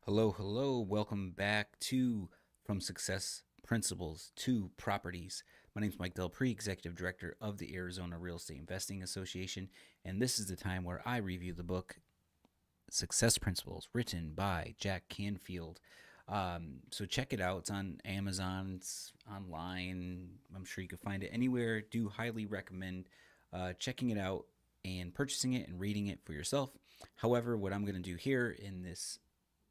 Hello, hello. Welcome back to From Success Principles to Properties. My name is Mike DelPrete, Executive Director of the Arizona Real Estate Investing Association, and this is the time where I review the book Success Principles, written by Jack Canfield. So check it out. It's on Amazon, it's online. I'm sure you can find it anywhere. Do highly recommend checking it out and purchasing it and reading it for yourself. However, what I'm going to do here in this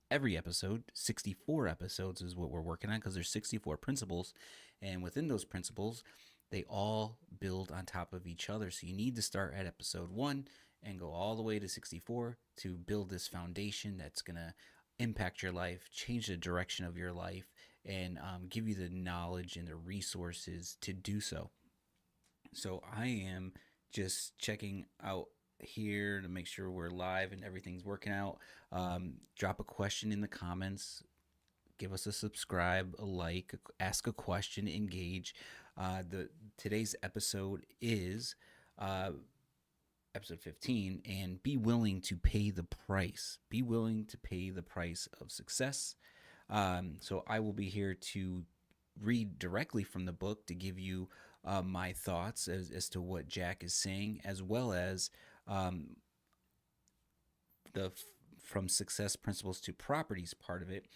every episode, 64 episodes is what we're working on because there's 64 principles, and within those principles they all build on top of each other. So you need to start at episode 1 and go all the way to 64 to build this foundation that's going to impact your life, change the direction of your life, and give you the knowledge and the resources to do so. So I am just checking out here to make sure we're live and everything's working out. Drop a question in the comments. Give us a subscribe, a like, ask a question, engage. The Today's episode is episode 15, and be willing to pay the price. Be willing to pay the price of success. So I will be here to read directly from the book to give you my thoughts as to what Jack is saying, as well as um, the from success principles to properties part of it.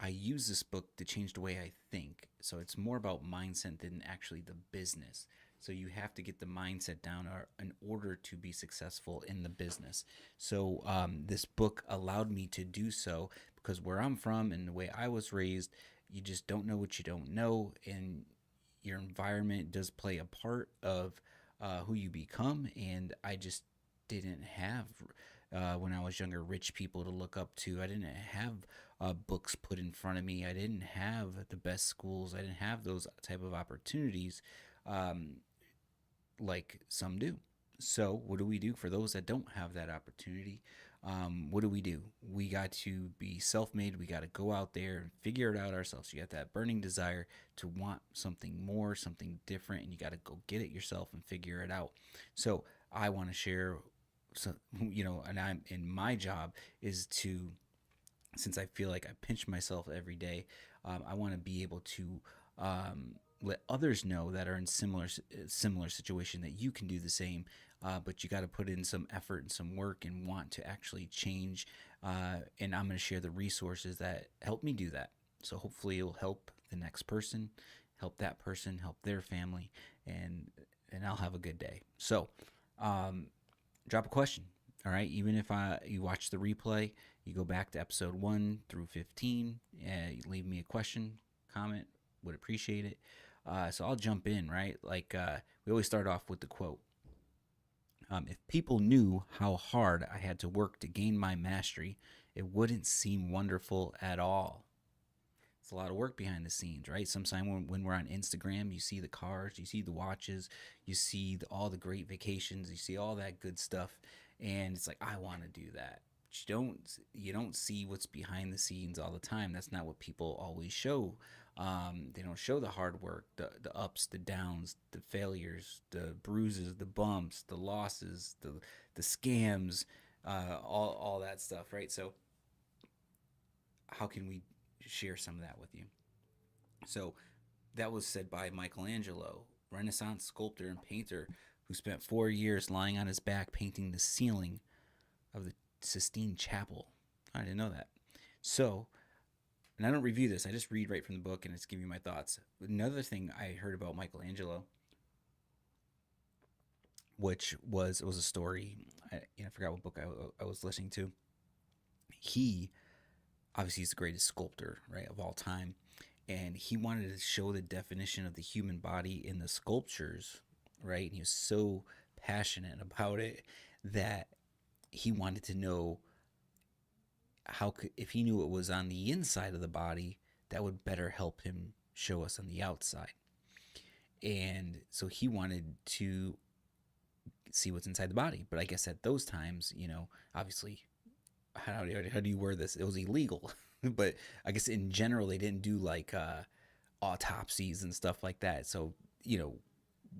I use this book to change the way I think. So it's more about mindset than actually the business. So you have to get the mindset down in order to be successful in the business. So this book allowed me to do so because where I'm from and the way I was raised, you just don't know what you don't know, and your environment does play a part of who you become. And I just didn't have when I was younger rich people to look up to. I didn't have books put in front of me. I didn't have the best schools. I didn't have those type of opportunities um, like some do. So what do we do for those that don't have that opportunity? What do? We got to be self-made. We got to go out there and figure it out ourselves. You got that burning desire to want something more, something different, and you got to go get it yourself and figure it out. So I want to share, so and I'm in my job is to, since I feel like I pinch myself every day, I want to be able to let others know that are in similar situation that you can do the same. But you got to put in some effort and some work and want to actually change. And I'm going to share the resources that help me do that. So hopefully it'll help the next person, help that person, help their family, and I'll have a good day. So drop a question. All right, even if you watch the replay, you go back to episode 1 through 15, you leave me a question, comment, would appreciate it. So I'll jump in, right? Like we always start off with the quote. If people knew how hard I had to work to gain my mastery, it wouldn't seem wonderful at all. It's a lot of work behind the scenes, right? Sometimes when we're on Instagram, you see the cars, you see the watches, you see all the great vacations, you see all that good stuff, and it's like, I want to do that. But you don't see what's behind the scenes all the time. That's not what people always show. They don't show the hard work, the ups, the downs, the failures, the bruises, the bumps, the losses, the scams, all that stuff, right? So how can we share some of that with you? So that was said by Michelangelo, Renaissance sculptor and painter who spent 4 years lying on his back painting the ceiling of the Sistine Chapel. I didn't know that. So, and I don't review this, I just read right from the book and it's giving you my thoughts. Another thing I heard about Michelangelo, which was a story, I forgot what book I was listening to. He obviously he's the greatest sculptor, right, of all time, and he wanted to show the definition of the human body in the sculptures, right? And he was so passionate about it that he wanted to know if he knew it was on the inside of the body, that would better help him show us on the outside. And so he wanted to see what's inside the body. But I guess at those times, obviously, how do you word this? It was illegal. But I guess in general, they didn't do like autopsies and stuff like that. So,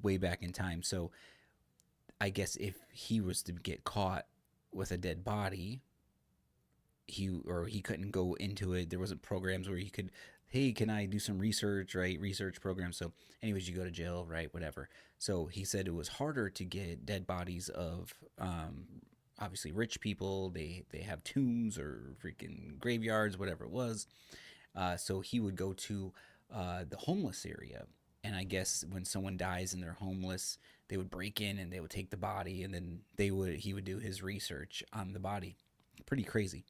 way back in time. So I guess if he was to get caught with a dead body, he couldn't go into it. There wasn't programs where he could, hey, can I do some research, right? Research programs. So, anyways, you go to jail, right? Whatever. So he said it was harder to get dead bodies of obviously rich people. They have tombs or freaking graveyards, whatever it was. So he would go to the homeless area, and I guess when someone dies and they're homeless, they would break in and they would take the body, and then he would do his research on the body. Pretty crazy.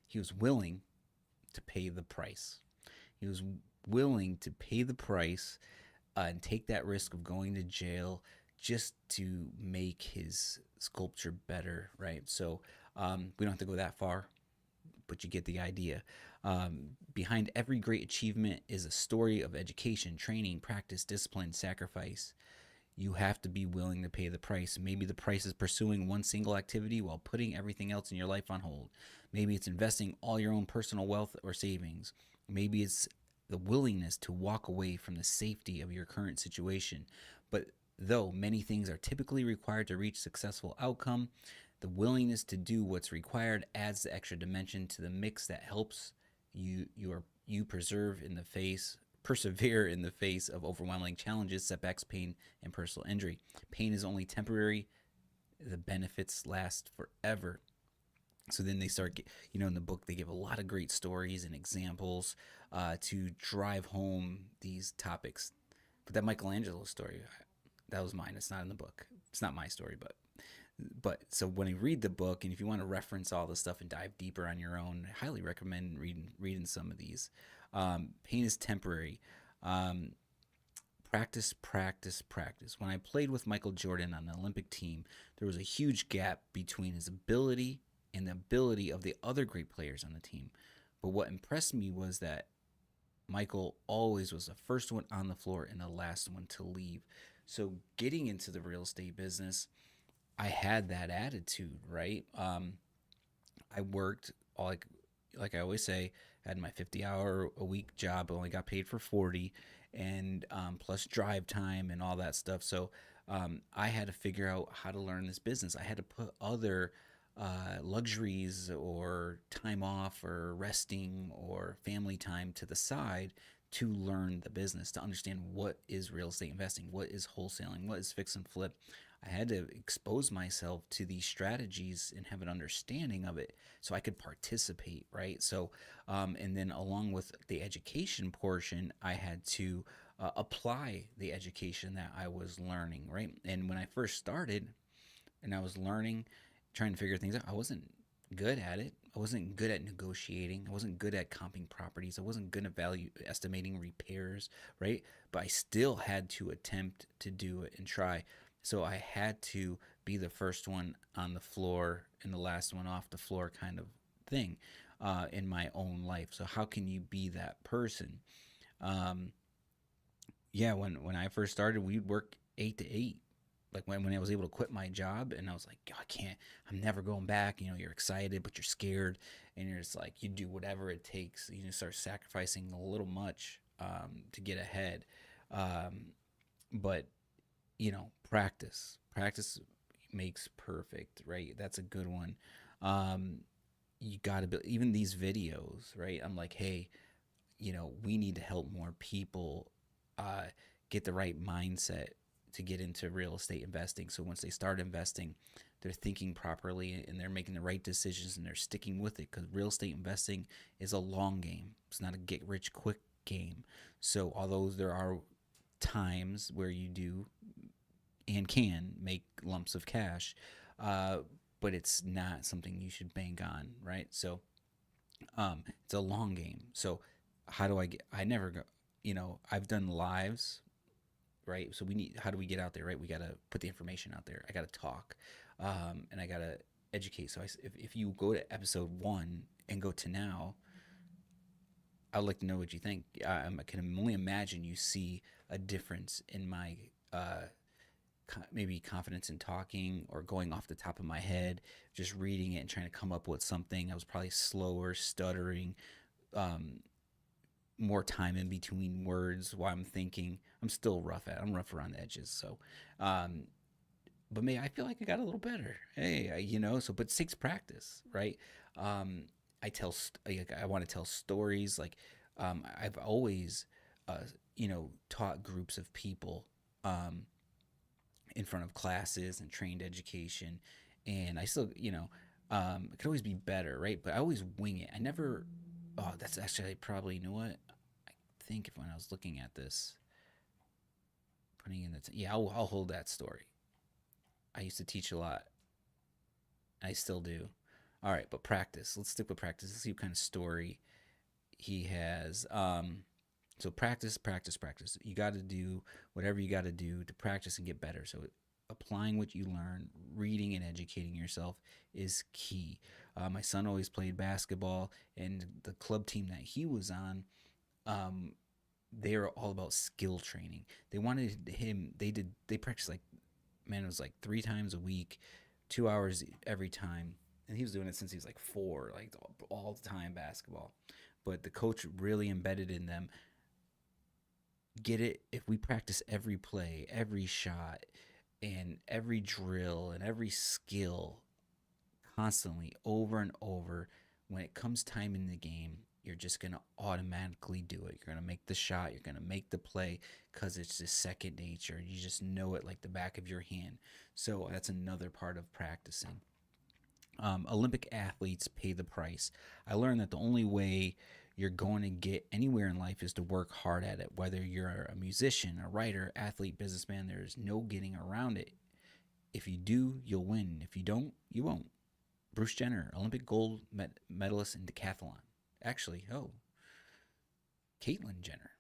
He was willing to pay the price. He was willing to pay the price and take that risk of going to jail just to make his sculpture better, right? So we don't have to go that far, but you get the idea. Behind every great achievement is a story of education, training, practice, discipline, sacrifice. You have to be willing to pay the price. Maybe the price is pursuing one single activity while putting everything else in your life on hold. Maybe it's investing all your own personal wealth or savings. Maybe it's the willingness to walk away from the safety of your current situation. But though many things are typically required to reach successful outcome, the willingness to do what's required adds the extra dimension to the mix that helps you preserve in the face persevere in the face of overwhelming challenges, setbacks, pain, and personal injury. Pain is only temporary. The benefits last forever. So then they start, in the book, they give a lot of great stories and examples to drive home these topics. But that Michelangelo story, that was mine. It's not in the book. It's not my story, but so when you read the book, and if you want to reference all the stuff and dive deeper on your own, I highly recommend reading some of these. Pain is temporary. Um, Practice, practice, practice. When I played with Michael Jordan on the Olympic team, there was a huge gap between his ability and the ability of the other great players on the team. But what impressed me was that Michael always was the first one on the floor and the last one to leave. So getting into the real estate business, I had that attitude, right? I worked like I always say, I had my 50-hour a week job. I only got paid for 40, and plus drive time and all that stuff. So I had to figure out how to learn this business. I had to put other luxuries or time off or resting or family time to the side to learn the business, to understand what is real estate investing, what is wholesaling, what is fix and flip. I had to expose myself to these strategies and have an understanding of it so I could participate, right? So, and then along with the education portion, I had to apply the education that I was learning, right? And when I first started and I was learning, trying to figure things out, I wasn't good at it. I wasn't good at negotiating. I wasn't good at comping properties. I wasn't good at value estimating repairs, right? But I still had to attempt to do it and try. So I had to be the first one on the floor and the last one off the floor kind of thing in my own life. So how can you be that person? Um, yeah, when I first started, we'd work 8 to 8. Like when I was able to quit my job, and I was like, I can't, I'm never going back. You're excited, but you're scared, and you're just like, you do whatever it takes. You just start sacrificing a little much to get ahead. Um, but practice makes perfect, right? That's a good one. Um, you got to be even these videos, right? I'm like, hey, we need to help more people uh, get the right mindset to get into real estate investing. So once they start investing, they're thinking properly and they're making the right decisions and they're sticking with it, because real estate investing is a long game. It's not a get rich quick game. So although there are times where you do and can make lumps of cash, uh, but it's not something you should bank on, right? So it's a long game. So how do I get? I never go. I've done lives, right? So how do we get out there, right? We got to put the information out there. I got to talk, and I got to educate. So if you go to episode 1 and go to now, I'd like to know what you think. I can only imagine you see a difference in my maybe confidence in talking or going off the top of my head, just reading it and trying to come up with something. I was probably slower, stuttering, um, more time in between words while I'm thinking. I'm still rough around the edges. So, um, but I feel like I got a little better. Hey, so, but it takes practice, right? Um, I want to tell stories. Like, I've always, uh, taught groups of people, um, in front of classes and trained education. And I still, it could always be better, right? But I always wing it. I never, oh, that's actually probably, you know what? I think if when I was looking at this, putting in the, yeah, I'll hold that story. I used to teach a lot. I still do. All right, but practice. Let's stick with practice. Let's see what kind of story he has. So practice, practice, practice. You got to do whatever you got to do to practice and get better. So applying what you learn, reading and educating yourself is key. My son always played basketball, and the club team that he was on, um, they were all about skill training. They wanted him. They practiced like, man, it was like 3 times a week, 2 hours every time, and he was doing it since he was like 4, like all the time basketball. But the coach really embedded in them, get it, if we practice every play, every shot, and every drill and every skill constantly over and over, when it comes time in the game, you're just going to automatically do it. You're going to make the shot, you're going to make the play, because it's just second nature. You just know it like the back of your hand. So that's another part of practicing. Olympic athletes pay the price. I learned that the only way you're going to get anywhere in life is to work hard at it. Whether you're a musician, a writer, athlete, businessman, there's no getting around it. If you do, you'll win. If you don't, you won't. Bruce Jenner, Olympic gold medalist in decathlon. Actually, Caitlyn Jenner.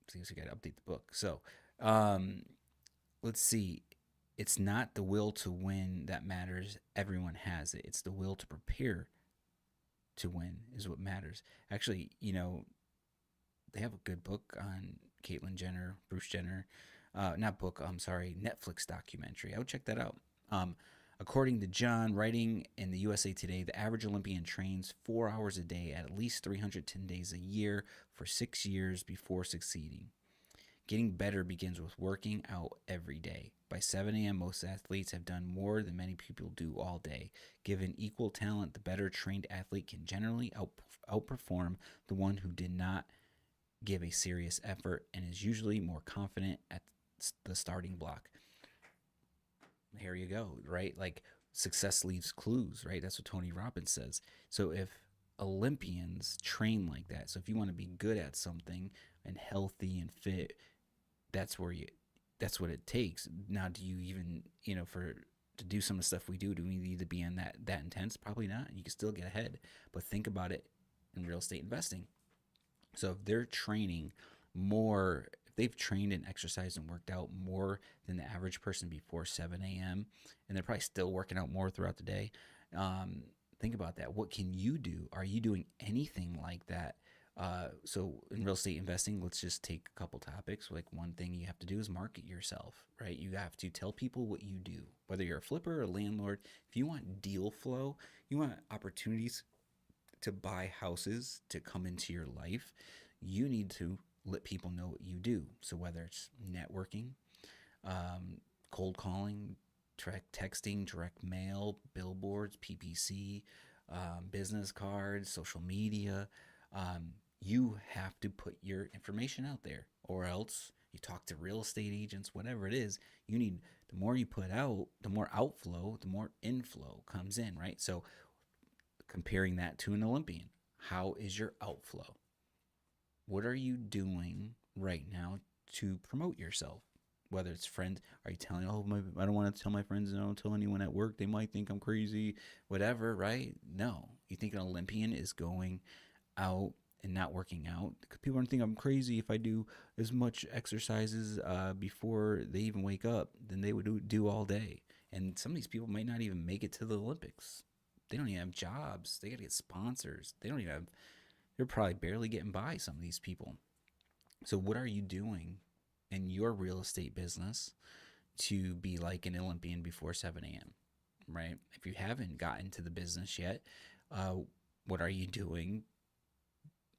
Seems we got to update the book. So, um, let's see. It's not the will to win that matters. Everyone has it. It's the will to prepare to win is what matters. Actually, they have a good book on Caitlyn Jenner, Bruce Jenner. Not book, I'm sorry, Netflix documentary. I would check that out. According to John, writing in the USA Today, the average Olympian trains 4 hours a day at least 310 days a year for 6 years before succeeding. Getting better begins with working out every day. By 7 a.m., most athletes have done more than many people do all day. Given equal talent, the better trained athlete can generally outperform the one who did not give a serious effort and is usually more confident at the starting block. Here you go, right? Like, success leaves clues, right? That's what Tony Robbins says. So if Olympians train like that, so if you want to be good at something and healthy and fit, that's what it takes. Now, do you even, for to do some of the stuff we do we need to be in that intense? Probably not. You can still get ahead, but think about it in real estate investing. So if they're training more, if they've trained and exercised and worked out more than the average person before 7 a.m., and they're probably still working out more throughout the day, think about that. What can you do? Are you doing anything like that? So in real estate investing, let's just take a couple topics. Like, one thing you have to do is market yourself, right? You have to tell people what you do, whether you're a flipper or a landlord. If you want deal flow, you want opportunities to buy houses to come into your life, you need to let people know what you do. So whether it's networking, cold calling, direct texting, direct mail, billboards, PPC, business cards, social media, you have to put your information out there, or else you talk to real estate agents, whatever it is. You need, the more you put out, the more outflow, the more inflow comes in, right? So comparing that to an Olympian, how is your outflow? What are you doing right now to promote yourself? Whether it's friends, are you telling, I don't want to tell my friends, I don't tell anyone at work, they might think I'm crazy, whatever, right? No. You think an Olympian is going out and not working out? People are going to think I'm crazy if I do as much exercises before they even wake up than they would do all day. And some of these people might not even make it to the Olympics. They don't even have jobs. They got to get sponsors. They're probably barely getting by, some of these people. So what are you doing in your real estate business to be like an Olympian before 7 a.m., right? If you haven't gotten to the business yet, what are you doing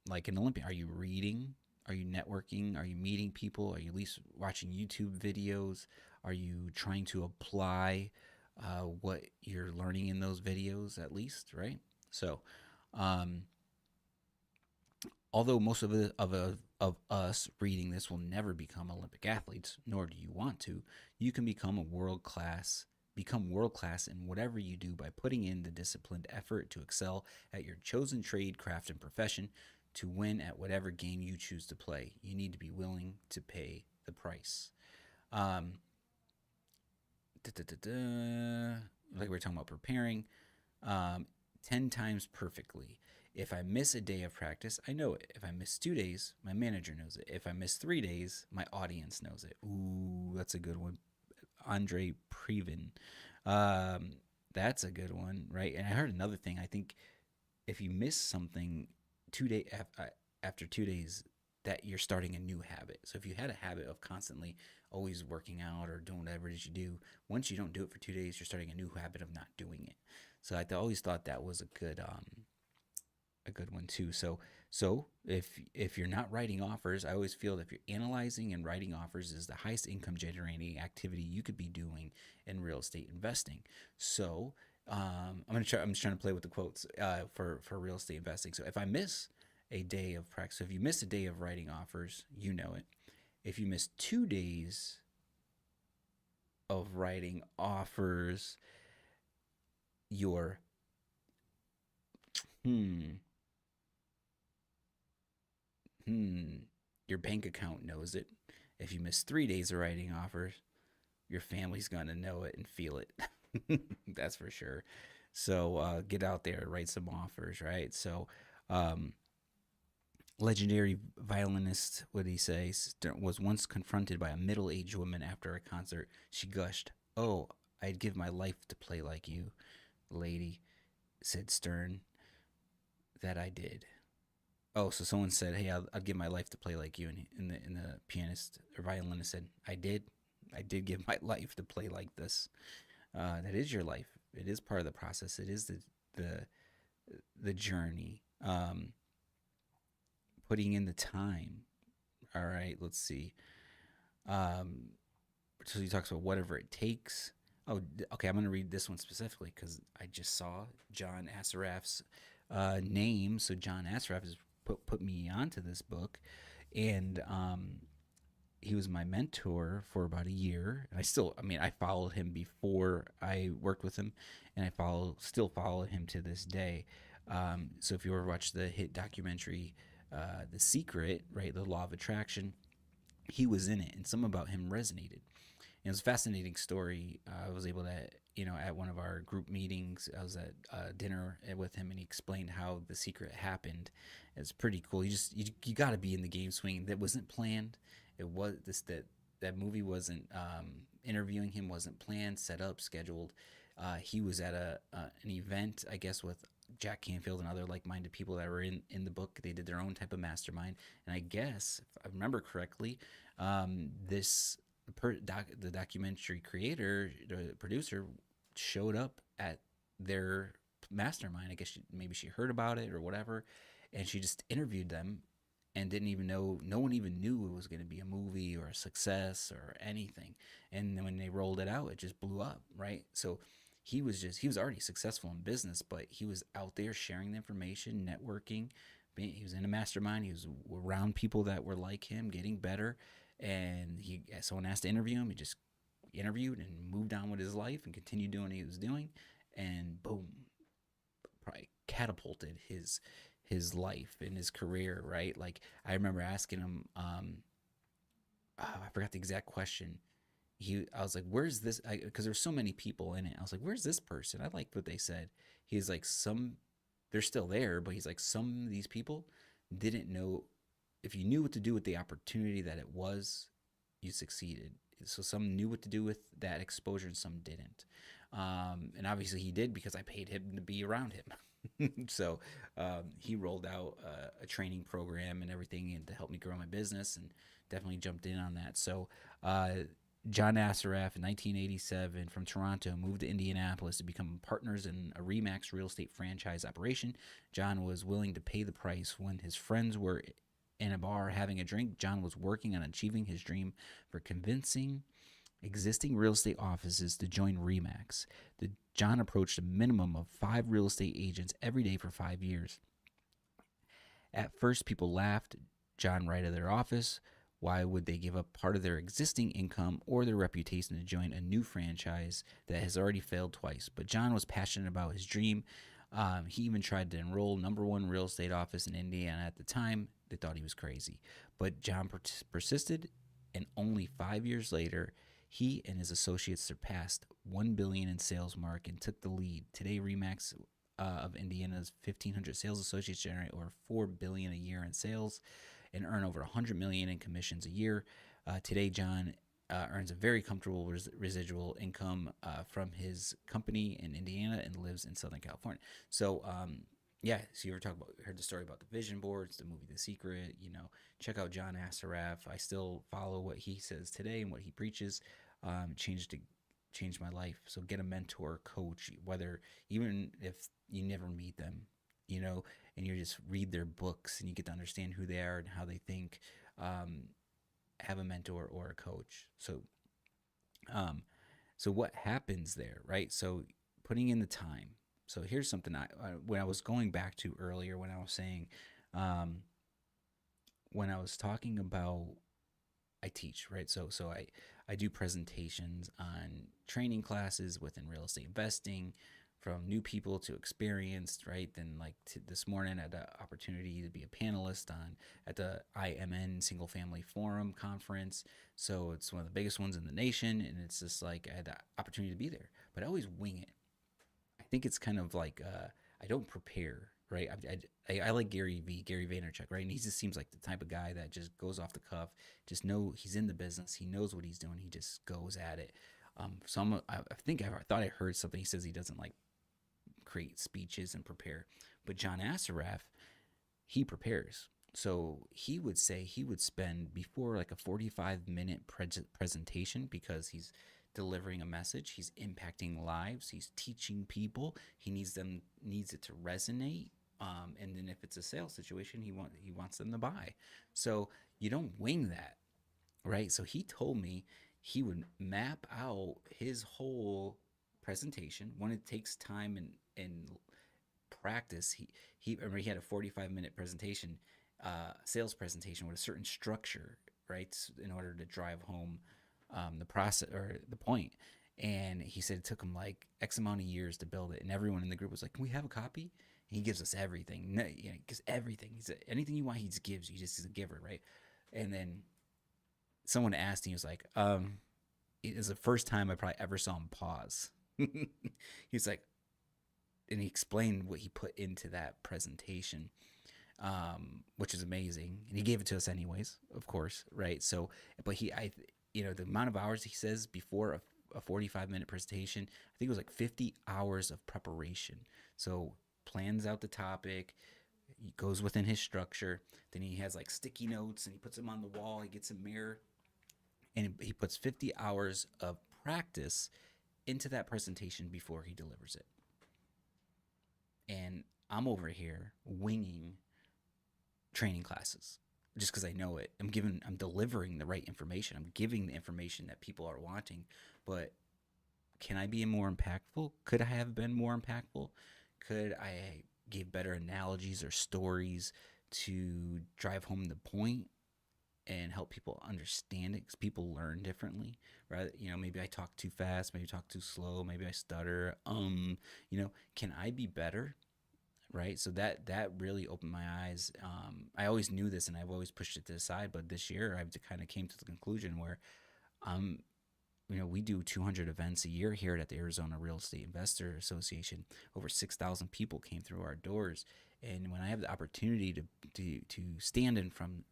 like an Olympian? Are you reading Are you networking? Are you meeting people? Are you at least watching YouTube videos? Are you trying to apply what you're learning in those videos at least, right? So, um, although most of us reading this will never become Olympic athletes, nor do you want to, you can become world class in whatever you do by putting in the disciplined effort to excel at your chosen trade, craft, and profession. To win at whatever game you choose to play, you need to be willing to pay the price. Um, like we were talking about preparing, um, 10 times perfectly. If I miss a day of practice, I know it. If I miss 2 days, my manager knows it. If I miss 3 days, my audience knows it. Ooh, that's a good one. Andre Previn. Um, that's a good one, right? And I heard another thing. I think if you miss something 2 day after 2 days, that you're starting a new habit. So if you had a habit of constantly always working out or doing whatever it is you do, once you don't do it for 2 days, you're starting a new habit of not doing it. So I always thought that was a good one too. So if you're not writing offers, I always feel that if you're analyzing and writing offers is the highest income generating activity you could be doing in real estate investing. So I'm just trying to play with the quotes for real estate investing. So if I miss a day of practice, so if you miss a day of writing offers, you know it. If you miss 2 days of writing offers, your hmm hmm your bank account knows it. If you miss 3 days of writing offers, your family's gonna know it and feel it. That's for sure. So get out there, write some offers, right? So um, legendary violinist, what did he say, was once confronted by a middle-aged woman after a concert. She gushed, "Oh, I'd give my life to play like you, lady," said Stern. That I did. Oh, so someone said, "Hey, I'd give my life to play like you," and the pianist or violinist said, "I did. I did give my life to play like this." That is your life. It is part of the process. It is the the journey. Putting in the time. All right. Let's see. Um, so he talks about whatever it takes. Oh, okay. I'm going to read this one specifically because I just saw John Assaraf's name. So John Assaraf has put me onto this book, and he was my mentor for about a year. And I followed him before I worked with him, and still follow him to this day. So if you ever watch the hit documentary, The Secret, right, the Law of Attraction, he was in it, and some about him resonated. It was a fascinating story. I was able to, at one of our group meetings, I was at dinner with him, and he explained how The Secret happened. It's pretty cool. You got to be in the game swing. That wasn't planned. It was this that movie wasn't interviewing him wasn't planned, set up, scheduled. He was at an event, I guess, with Jack Canfield and other like-minded people that were in the book. They did their own type of mastermind, and I guess if I remember correctly, this the documentary creator, the producer, showed up at their mastermind. I guess maybe she heard about it or whatever, and she just interviewed them and didn't even know. No one even knew it was going to be a movie or a success or anything. And then when they rolled it out, it just blew up, right? So he was already successful in business, but he was out there sharing the information, networking. He was in a mastermind. He was around people that were like him, getting better, and someone asked to interview him. He just interviewed and moved on with his life and continued doing what he was doing, and boom, probably catapulted his life and his career, right? Like I remember asking him, I forgot the exact question. I was like, "Where's this?" Because there's so many people in it. I was like, "Where's this person?" I liked what they said. He's like, they're still there, but he's like, some of these people didn't know. If you knew what to do with the opportunity that it was, you succeeded. So some knew what to do with that exposure, and some didn't. And obviously he did because I paid him to be around him. So he rolled out a training program and everything and to help me grow my business, and definitely jumped in on that. So John Assaraf in 1987 from Toronto moved to Indianapolis to become partners in a Remax real estate franchise operation. John was willing to pay the price when his friends were in a bar having a drink. John was working on achieving his dream for convincing existing real estate offices to join REMAX. John approached a minimum of 5 real estate agents every day for 5 years. At first, people laughed John right at their office. Why would they give up part of their existing income or their reputation to join a new franchise that has already failed twice? But John was passionate about his dream. He even tried to enroll #1 real estate office in Indiana at the time. They thought he was crazy. But John persisted, and only 5 years later, he and his associates surpassed $1 billion in sales mark and took the lead. Today, REMAX of Indiana's 1,500 sales associates generate over $4 billion a year in sales and earn over $100 million in commissions a year. Today, John earns a very comfortable residual income from his company in Indiana and lives in Southern California. So, yeah, so you ever heard the story about the vision boards, the movie The Secret, check out John Assaraf. I still follow what he says today and what he preaches. Changed my life. So get a mentor, coach, whether even if you never meet them, and you just read their books and you get to understand who they are and how they think. Have a mentor or a coach. So what happens there, right? So putting in the time. So here's something when I was going back to earlier when I was saying, when I was talking about I teach, right? So I do presentations on training classes within real estate investing, from new people to experienced, right? Then this morning I had the opportunity to be a panelist at the IMN Single Family Forum conference. So it's one of the biggest ones in the nation, and it's just like I had the opportunity to be there, but I always wing it. I think it's kind of like I don't prepare, right? I like Gary Vaynerchuk, right? And he just seems like the type of guy that just goes off the cuff, just know he's in the business, he knows what he's doing, he just goes at it. I thought I heard something. He says he doesn't like create speeches and prepare, but John Assaraf, he prepares. So he would say he would spend before like a 45-minute presentation, because he's delivering a message, he's impacting lives, he's teaching people, he needs it to resonate. And then if it's a sales situation, he wants them to buy. So you don't wing that, right? So he told me he would map out his whole presentation when it takes time and practice. He remember he had a 45-minute presentation, sales presentation with a certain structure, right, in order to drive home the process or the point. And he said it took him like X amount of years to build it. And everyone in the group was like, "Can we have a copy?" And he gives us everything. No, he gives everything. Anything you want, he just gives you. He's a giver, right? And then someone asked, and he was like, it was the first time I probably ever saw him pause. He's like, and he explained what he put into that presentation, which is amazing. And he gave it to us anyways, of course, right? So, but the amount of hours he says before a 45-minute presentation, I think it was like 50 hours of preparation. So plans out the topic, he goes within his structure, then he has like sticky notes and he puts them on the wall, he gets a mirror, and he puts 50 hours of practice into that presentation before he delivers it. And I'm over here winging training classes just because I know it. I'm delivering the right information. I'm giving the information that people are wanting. But can I be more impactful? Could I have been more impactful? Could I give better analogies or stories to drive home the point and help people understand it? Because people learn differently, right? Maybe I talk too fast, maybe I talk too slow, maybe I stutter. Can I be better? Right. So that really opened my eyes. I always knew this and I've always pushed it to the side, but this year I've kind of came to the conclusion where, we do 200 events a year here at the Arizona Real Estate Investor Association. Over 6,000 people came through our doors. And when I have the opportunity to stand in front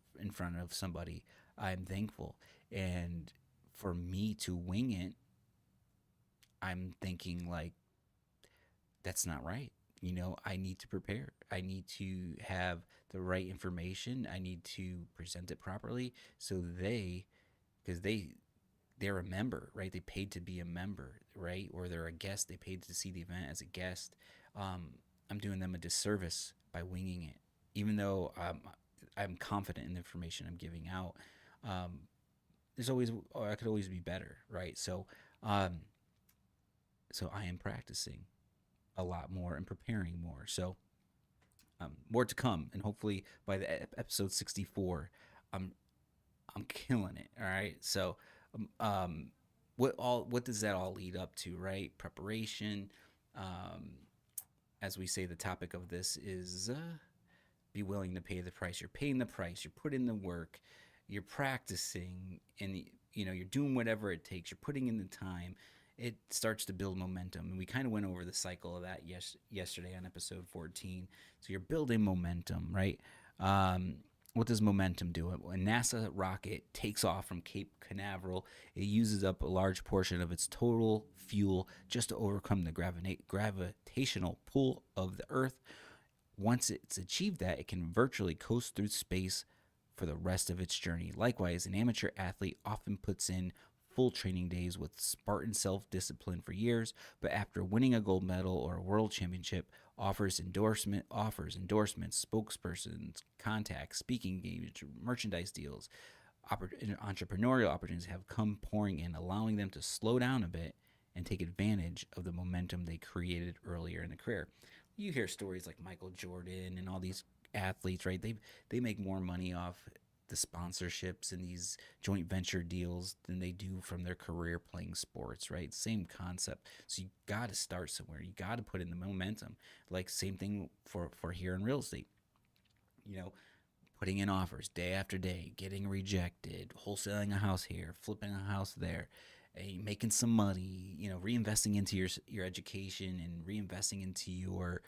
of somebody, I'm thankful. And for me to wing it, I'm thinking like, that's not right. I need to prepare. I need to have the right information. I need to present it properly so because they're a member, right? They paid to be a member, right? Or they're a guest. They paid to see the event as a guest. I'm doing them a disservice by winging it, even though I'm confident in the information I'm giving out. Um, there's always, or I could always be better, right? Um, so I am practicing a lot more and preparing more. So more to come, and hopefully by the episode 64, I'm I'm killing it. All right. So, what does that all lead up to? Right, preparation. Um, as we say, the topic of this is be willing to pay the price. You're paying the price. You're putting in the work. You're practicing, and you're doing whatever it takes. You're putting in the time. It starts to build momentum, and we kind of went over the cycle of that yesterday on episode 14. So you're building momentum, right? Um, what does momentum do? When NASA rocket takes off from Cape Canaveral, it uses up a large portion of its total fuel just to overcome the gravitational pull of the Earth. Once it's achieved that, it can virtually coast through space for the rest of its journey. Likewise, an amateur athlete often puts in full training days with Spartan self-discipline for years, but after winning a gold medal or a world championship, offers endorsements, spokespersons, contacts, speaking engagements, merchandise deals, entrepreneurial opportunities have come pouring in, allowing them to slow down a bit and take advantage of the momentum they created earlier in the career. You hear stories like Michael Jordan and all these athletes, right? They make more money off the sponsorships and these joint venture deals than they do from their career playing sports, right? Same concept. So you got to start somewhere. You got to put in the momentum. Like same thing for here in real estate. You know, putting in offers day after day, getting rejected, wholesaling a house here, flipping a house there, making some money, reinvesting into your education and reinvesting into your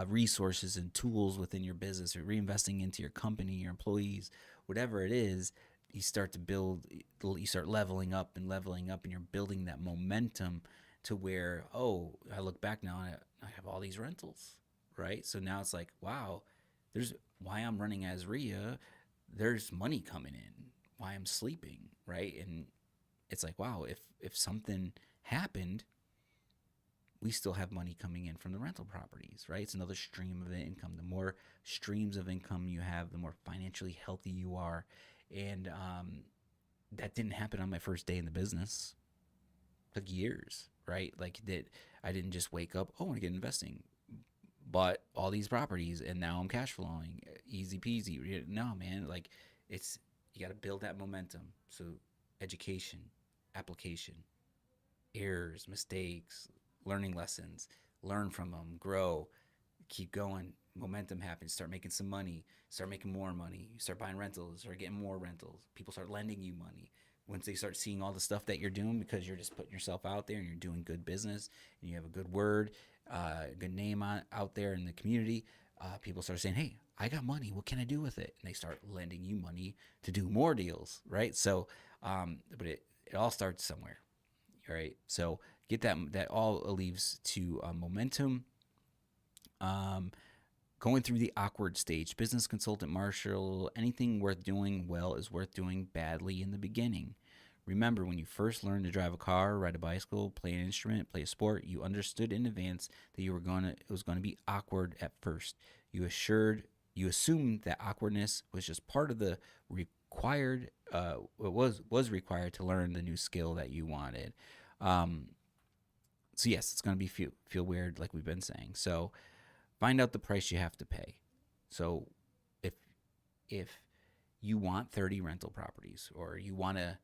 resources and tools within your business, or reinvesting into your company, your employees, whatever it is. You start to build, you start leveling up and leveling up, and you're building that momentum to where, oh, I look back now and I have all these rentals, right? So now it's like, wow, there's why I'm running AZREIA. There's money coming in. Why I'm sleeping, right? And it's like, wow, if something happened, we still have money coming in from the rental properties, right? It's another stream of income. The more streams of income you have, the more financially healthy you are. And that didn't happen on my first day in the business. It took years, right? Like that, I didn't just wake up, oh, I want to get investing, bought all these properties, and now I'm cash flowing, easy peasy. No, man, like it's you got to build that momentum. So education, application, errors, mistakes, learning lessons, learn from them, grow, keep going. Momentum happens. Start making some money. Start making more money. You start buying rentals. Start getting more rentals. People start lending you money. Once they start seeing all the stuff that you're doing, because you're just putting yourself out there and you're doing good business and you have a good word, good name out there in the community, people start saying, "Hey, I got money. What can I do with it?" And they start lending you money to do more deals, right? So, but it all starts somewhere, right? So get that all leads to momentum. Um, Going through the awkward stage. Business consultant Marshall, anything worth doing well is worth doing badly in the beginning. Remember, when you first learned to drive a car, ride a bicycle, play an instrument, play a sport, you understood in advance that it was going to be awkward at first. You assumed that awkwardness was just part of the required was required to learn the new skill that you wanted. Um, so yes, it's going to be feel weird, like we've been saying. So find out the price you have to pay. So if you want 30 rental properties, or you want a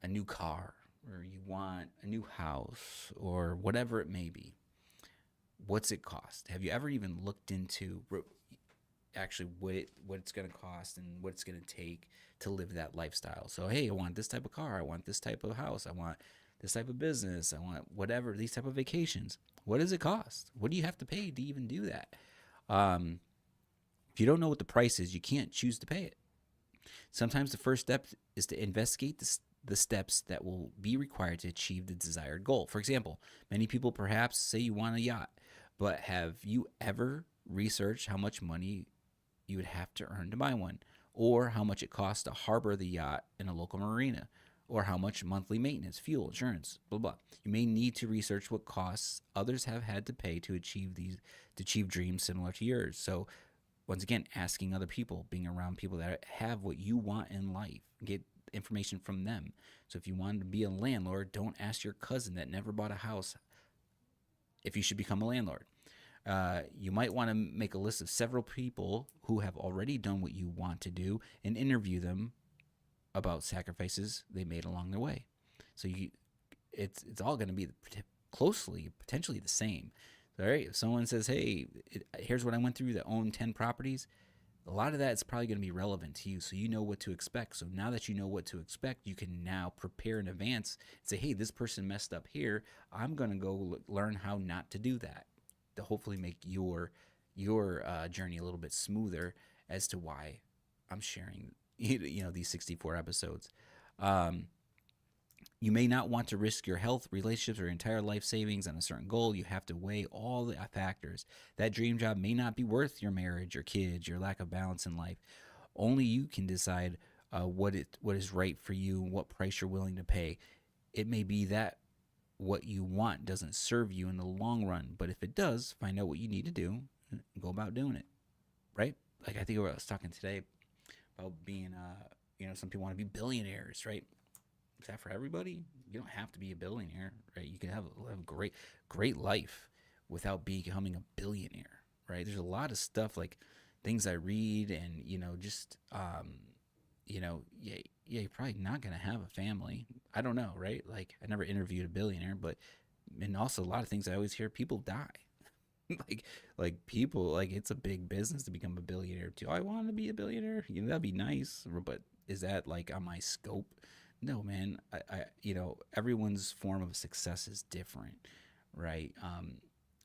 new car, or you want a new house, or whatever it may be, what's it cost? Have you ever even looked into actually what it's going to cost and what it's going to take to live that lifestyle? So hey, I want this type of car, I want this type of house, I want this type of business, I want whatever, these type of vacations. What does it cost? What do you have to pay to even do that? If you don't know what the price is, you can't choose to pay it. Sometimes the first step is to investigate the steps that will be required to achieve the desired goal. For example, many people perhaps say you want a yacht, but have you ever researched how much money you would have to earn to buy one, or how much it costs to harbor the yacht in a local marina, or how much monthly maintenance, fuel, insurance, blah blah. You may need to research what costs others have had to pay to achieve dreams similar to yours. So once again, asking other people, being around people that have what you want in life, get information from them. So if you want to be a landlord, don't ask your cousin that never bought a house if you should become a landlord. You might want to make a list of several people who have already done what you want to do and interview them about sacrifices they made along their way. So it's all going to be closely, potentially the same. All right, if someone says, "Hey, here's what I went through that owned 10 properties," a lot of that is probably going to be relevant to you, so you know what to expect. So now that you know what to expect, you can now prepare in advance and say, "Hey, this person messed up here. I'm going to go learn how not to do that," to hopefully make your journey a little bit smoother as to why I'm sharing these 64 episodes. You may not want to risk your health, relationships, or entire life savings on a certain goal. You have to weigh all the factors. That dream job may not be worth your marriage, your kids, your lack of balance in life. Only you can decide what is right for you and what price you're willing to pay. It may be that what you want doesn't serve you in the long run, but if it does, find out what you need to do and go about doing it, right? Like I think I was talking today about being, some people want to be billionaires, right? Is that for everybody? You don't have to be a billionaire, right? You can have a great life without becoming a billionaire, right? There's a lot of stuff like things I read and, you're probably not going to have a family. I don't know, right? Like I never interviewed a billionaire, and also a lot of things I always hear, people die. like people, like it's a big business to become a billionaire. Do I want to be a billionaire? That'd be nice, but is that like on my scope? No, man. I everyone's form of success is different, right?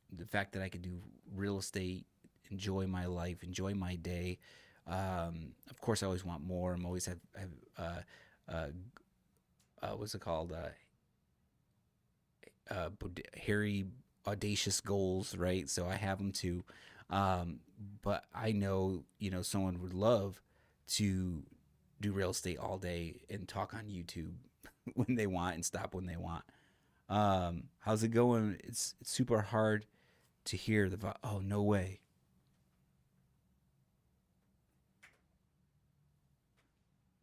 The fact that I could do real estate, enjoy my life, enjoy my day. Of course, I always want more. I'm always have what's it called? Hairy, audacious goals, right? So I have them too. But I know, someone would love to do real estate all day and talk on YouTube when they want and stop when they want. How's it going? It's super hard to hear oh, no way.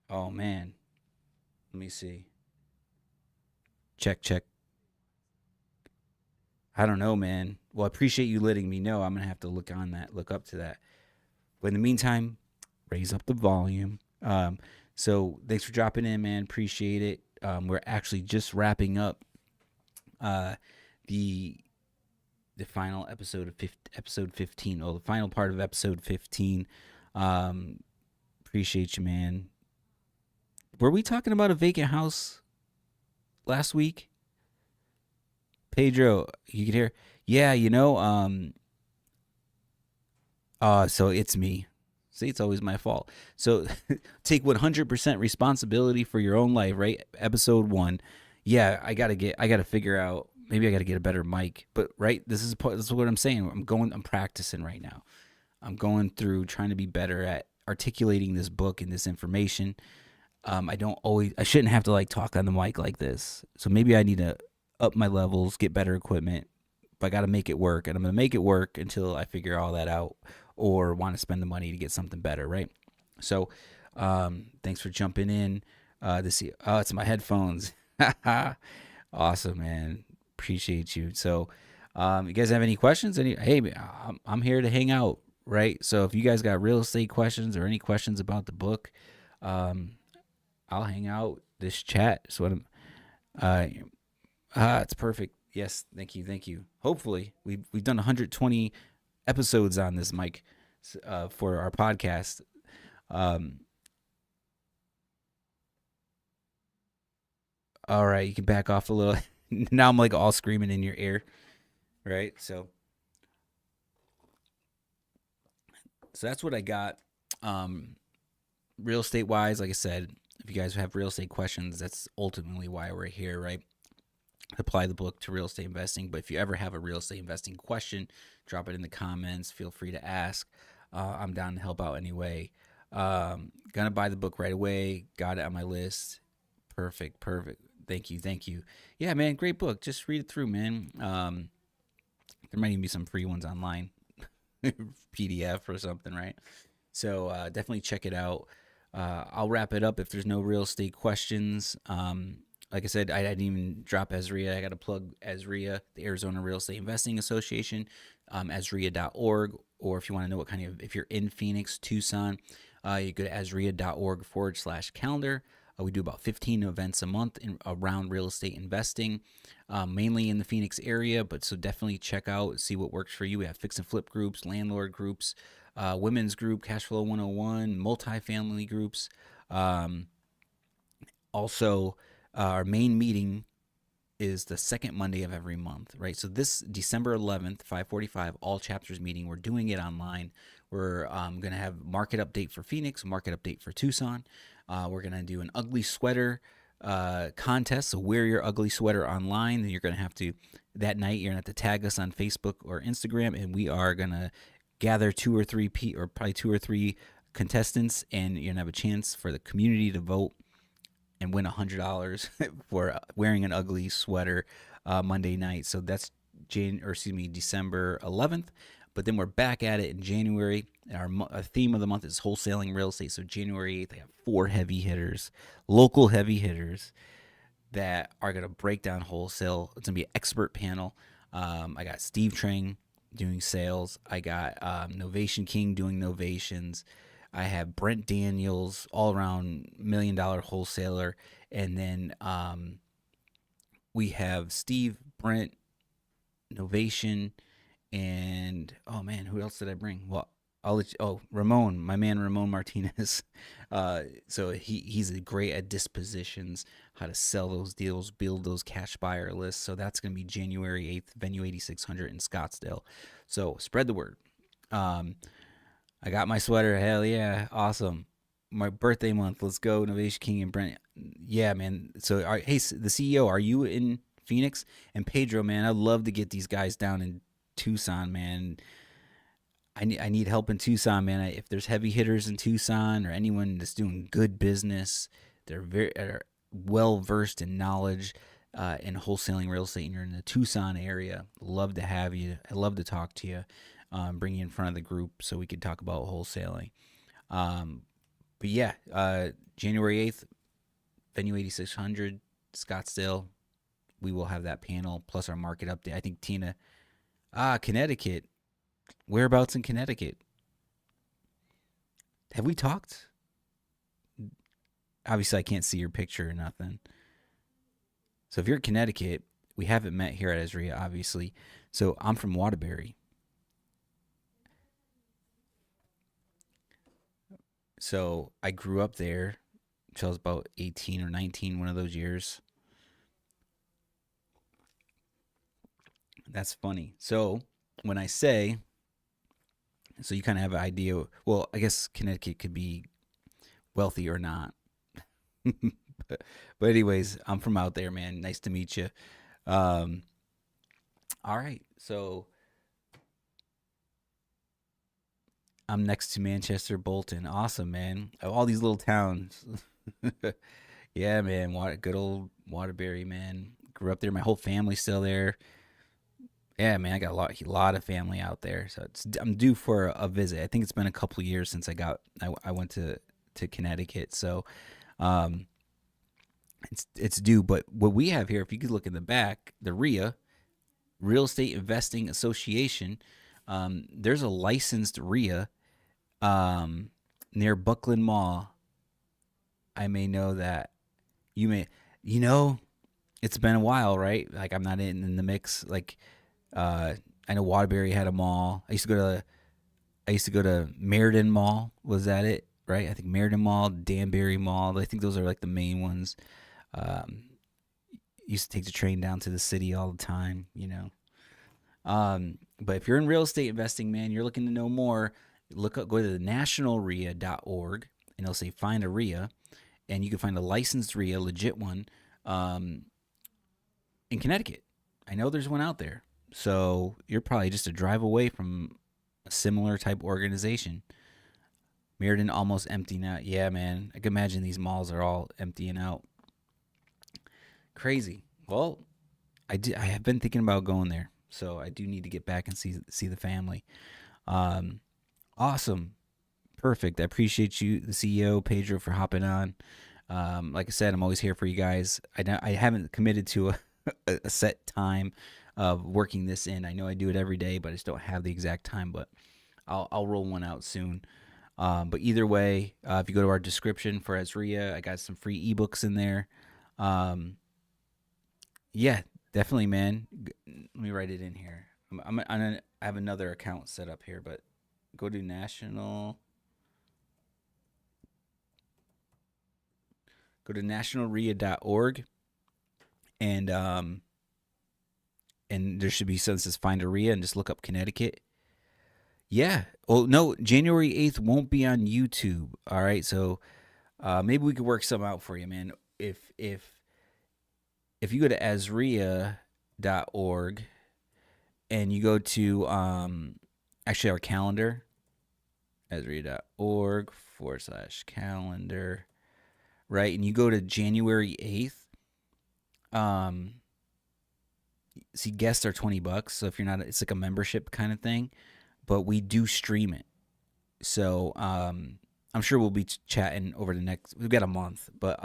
Oh man. Let me see. Check, check. I don't know, man. Well, I appreciate you letting me know. I'm gonna have to look up to that. But in the meantime, raise up the volume. So thanks for dropping in, man. Appreciate it. We're actually just wrapping up the final episode of episode 15. Oh, the final part of episode 15. Appreciate you, man. Were we talking about a vacant house last week? Pedro, you can hear. Yeah, so it's me. See, it's always my fault. So take 100% responsibility for your own life, right? Episode 1. Yeah, I got to figure out, maybe I got to get a better mic. But right, this is what I'm saying. I'm practicing right now. I'm going through trying to be better at articulating this book and this information. I shouldn't have to like talk on the mic like this. So maybe I need to up my levels, get better equipment. But I got to make it work, and I'm going to make it work until I figure all that out or want to spend the money to get something better, right? So thanks for jumping in to see. Oh, it's my headphones. Awesome, man. Appreciate you. So you guys have any questions? Hey, I'm here to hang out, right? So if you guys got real estate questions or any questions about the book, I'll hang out this chat. So it's perfect. Yes, thank you. Hopefully, we've done 120 episodes on this, Mike, for our podcast. All right, you can back off a little. Now I'm like all screaming in your ear, right? So that's what I got. Real estate wise, like I said, if you guys have real estate questions, that's ultimately why we're here, right? Apply the book to real estate investing. But if you ever have a real estate investing question, drop it in the comments. Feel free to ask. I'm down to help out anyway. Gonna buy the book right away. Got it on my list. Perfect. Thank you. Yeah, man, great book. Just read it through, man. There might even be some free ones online. PDF or something, right? So definitely check it out. I'll wrap it up if there's no real estate questions. Like I said, I didn't even drop AZREIA. I got to plug AZREIA, the Arizona Real Estate Investing Association, AZREIA.org. Or if you want to know what kind of, if you're in Phoenix, Tucson, you go to AZREIA.org/calendar. We do about 15 events a month around real estate investing, mainly in the Phoenix area. But so definitely check out, see what works for you. We have fix and flip groups, landlord groups, women's group, Cash Flow 101, multifamily groups. Um, Also, our main meeting is the second Monday of every month, right? So this December 11th, 5:45, all chapters meeting. We're doing it online. We're going to have market update for Phoenix, market update for Tucson. We're going to do an ugly sweater contest. So wear your ugly sweater online. You're going to have to, that night, you're going to have to tag us on Facebook or Instagram, and we are going to gather probably two or three contestants, and you're going to have a chance for the community to vote and win $100 for wearing an ugly sweater Monday night. So that's December 11th. But then we're back at it in January. And our theme of the month is wholesaling real estate. So January 8th, I have 4 heavy hitters, local heavy hitters that are going to break down wholesale. It's going to be an expert panel. I got Steve Trang doing sales. I got Novation King doing novations. I have Brent Daniels, all around $1 million wholesaler. And then we have Steve, Brent, Novation, and oh man, who else did I bring? Well, Ramon, my man Ramon Martinez. So he's great at dispositions, how to sell those deals, build those cash buyer lists. So that's going to be January 8th, venue 8600 in Scottsdale. So spread the word. I got my sweater. Hell yeah. Awesome. My birthday month. Let's go. Novation King and Brent. Yeah, man. So, hey, the CEO, are you in Phoenix? And Pedro, man, I'd love to get these guys down in Tucson, man. I need help in Tucson, man. If there's heavy hitters in Tucson or anyone that's doing good business, they're well versed in knowledge in wholesaling real estate, and you're in the Tucson area. Love to have you. I'd love to talk to you. Bring you in front of the group so we could talk about wholesaling. But yeah, January 8th, venue 8600, Scottsdale. We will have that panel plus our market update. I think Tina, Connecticut. Whereabouts in Connecticut? Have we talked? Obviously, I can't see your picture or nothing. So if you're in Connecticut, we haven't met here at AZREIA, obviously. So I'm from Waterbury. So I grew up there until I was about 18 or 19, one of those years. That's funny. So when I say, so you kind of have an idea. Well, I guess Connecticut could be wealthy or not. but anyways, I'm from out there, man. Nice to meet you. Um, all right. So I'm next to Manchester, Bolton. Awesome, man. All these little towns. Yeah, man. Good old Waterbury, man. Grew up there. My whole family's still there. Yeah, man. I got a lot of family out there. So I'm due for a visit. I think it's been a couple of years since I went to Connecticut. So um, it's due. But what we have here, if you could look in the back, the RIA, Real Estate Investing Association. There's a licensed RIA near Buckland Mall. I may know that. You know, it's been a while, right? Like I'm not in the mix. Like, I know Waterbury had a mall. I used to go to Meriden Mall. Was that it? Right? I think Meriden Mall, Danbury Mall. I think those are like the main ones. Um, Used to take the train down to the city all the time. But if you're in real estate investing, man, you're looking to know more. Go to the nationalria.org, and it'll say find a RIA, and you can find a licensed RIA, legit one, in Connecticut. I know there's one out there. So you're probably just a drive away from a similar type organization. Meriden almost emptying out. Yeah, man. I can imagine these malls are all emptying out. Crazy. Well, I have been thinking about going there, so I do need to get back and see the family. Um, awesome. Perfect. I appreciate you, the CEO, Pedro, for hopping on. Like I said, I'm always here for you guys. I haven't committed to a set time of working this in. I know I do it every day, but I just don't have the exact time. But I'll roll one out soon. But either way, if you go to our description for AZREIA, I got some free ebooks in there. Um, yeah, definitely, man. Let me write it in here. I have another account set up here, but go to nationalrea.org, and there should be something that says find a RIA, and just look up Connecticut. Yeah. Oh no, January 8th won't be on YouTube. All right, so maybe we could work some out for you, man. If you go to azrea.org and you go to actually our calendar, azrea.org/calendar, right? And you go to January 8th, um, see, guests are $20. So if you're not, it's like a membership kind of thing, but we do stream it. So I'm sure we'll be chatting over the next, we've got a month, but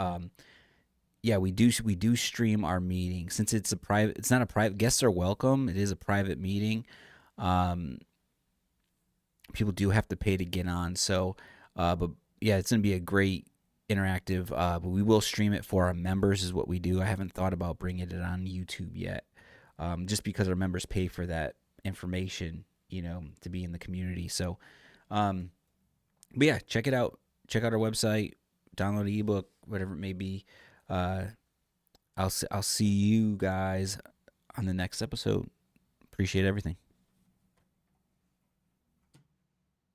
yeah, we do stream our meeting since it's a private. It's not a private. Guests are welcome. It is a private meeting. Um, People do have to pay to get on. So, but yeah, it's gonna be a great interactive. But we will stream it for our members. Is what we do. I haven't thought about bringing it on YouTube yet, just because our members pay for that information. To be in the community. So, but yeah, check it out. Check out our website. Download the ebook, whatever it may be. Uh, I'll see you guys on the next episode. Appreciate everything.